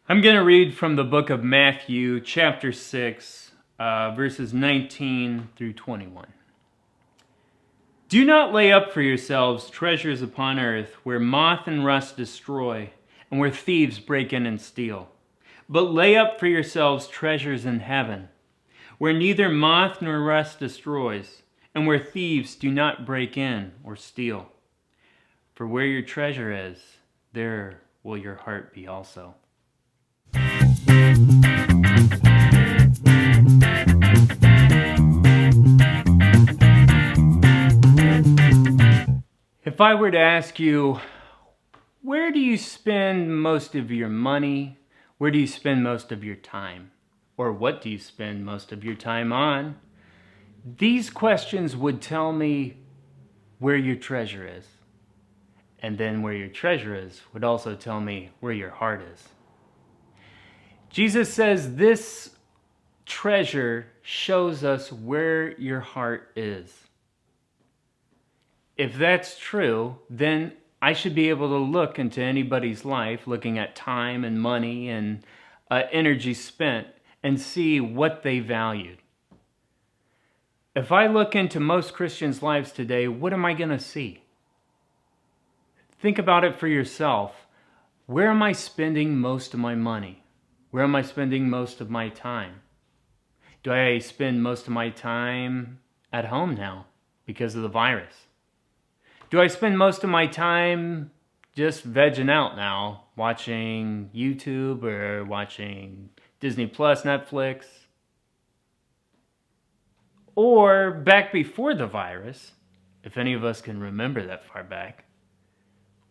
I'm going to read from the book of Matthew, chapter 6, verses 19 through 21. Do not lay up for yourselves treasures upon earth, where moth and rust destroy, and where thieves break in and steal. But lay up for yourselves treasures in heaven, where neither moth nor rust destroys, and where thieves do not break in or steal. For where your treasure is, there will your heart be also. If I were to ask you, where do you spend most of your money? Where do you spend most of your time? Or what do you spend most of your time on? These questions would tell me where your treasure is. And then where your treasure is would also tell me where your heart is. Jesus says this treasure shows us where your heart is. If that's true, then I should be able to look into anybody's life, looking at time and money and energy spent, and see what they valued. If I look into most Christians' lives today, what am I going to see? Think about it for yourself. Where am I spending most of my money? Where am I spending most of my time? Do I spend most of my time at home now because of the virus? Do I spend most of my time just vegging out now, watching YouTube or watching Disney Plus, Netflix? Or back before the virus, if any of us can remember that far back,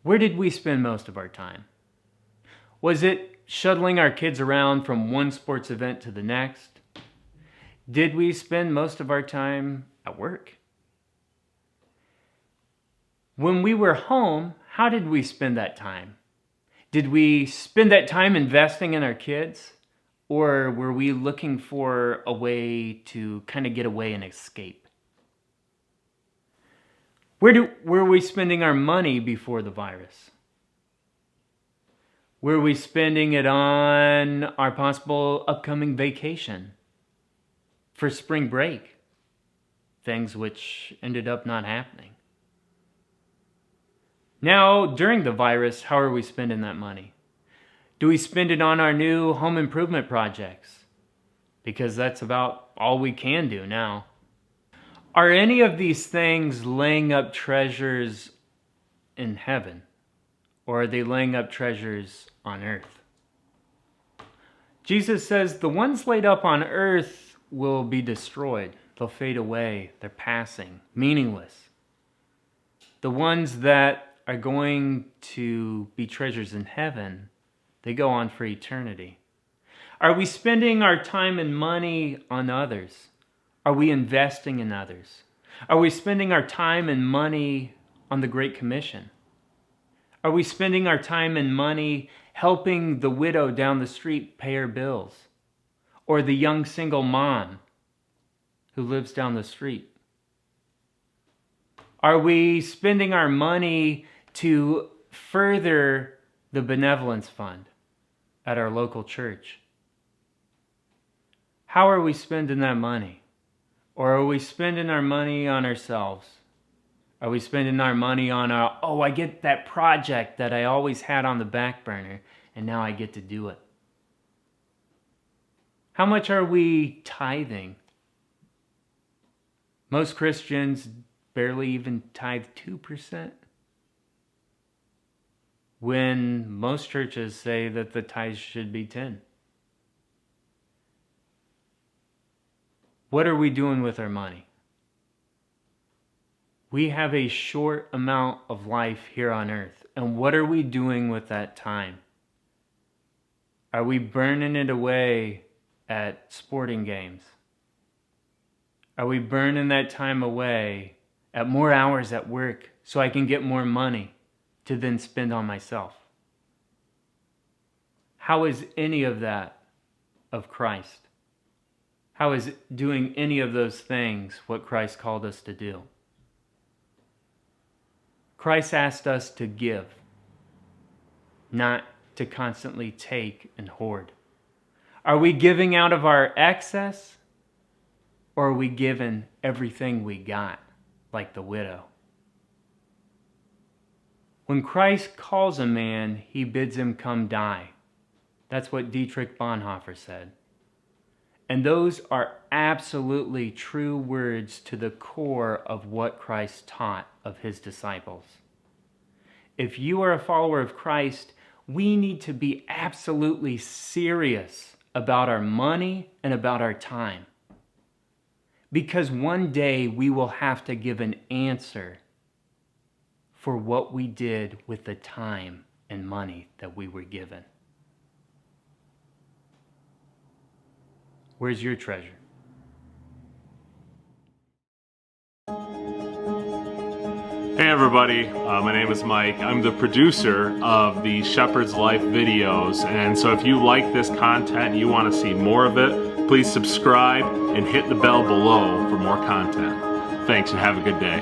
where did we spend most of our time? Was it shuttling our kids around from one sports event to the next? Did we spend most of our time at work? When we were home, how did we spend that time? Did we spend that time investing in our kids? Or were we looking for a way to kind of get away and escape? Were we spending our money before the virus? Were we spending it on our possible upcoming vacation for spring break? Things which ended up not happening. Now, during the virus, how are we spending that money? Do we spend it on our new home improvement projects? Because that's about all we can do now. Are any of these things laying up treasures in heaven? Or are they laying up treasures on earth? Jesus says the ones laid up on earth will be destroyed. They'll fade away. They're passing, meaningless. The ones that are going to be treasures in heaven, they go on for eternity. Are we spending our time and money on others? Are we investing in others? Are we spending our time and money on the Great Commission? Are we spending our time and money helping the widow down the street pay her bills? Or the young single mom who lives down the street? Are we spending our money to further the benevolence fund at our local church? How are we spending that money? Or are we spending our money on ourselves? Are we spending our money on I get that project that I always had on the back burner and now I get to do it? How much are we tithing? Most Christians barely even tithe 2%. When most churches say that the tithe should be 10. What are we doing with our money? We have a short amount of life here on earth, and what are we doing with that time? Are we burning it away at sporting games? Are we burning that time away at more hours at work so I can get more money to then spend on myself? How is any of that of Christ? How is doing any of those things what Christ called us to do? Christ asked us to give, not to constantly take and hoard? Are we giving out of our excess, or are we giving everything we got, like the widow? When Christ calls a man, he bids him come die. That's what Dietrich Bonhoeffer said. And those are absolutely true words to the core of what Christ taught of his disciples. If you are a follower of Christ, we need to be absolutely serious about our money and about our time. Because one day we will have to give an answer for what we did with the time and money that we were given. Where's your treasure? Hey everybody, my name is Mike. I'm the producer of the Shepherd's Life videos, and so if you like this content and you want to see more of it, please subscribe and hit the bell below for more content. Thanks and have a good day.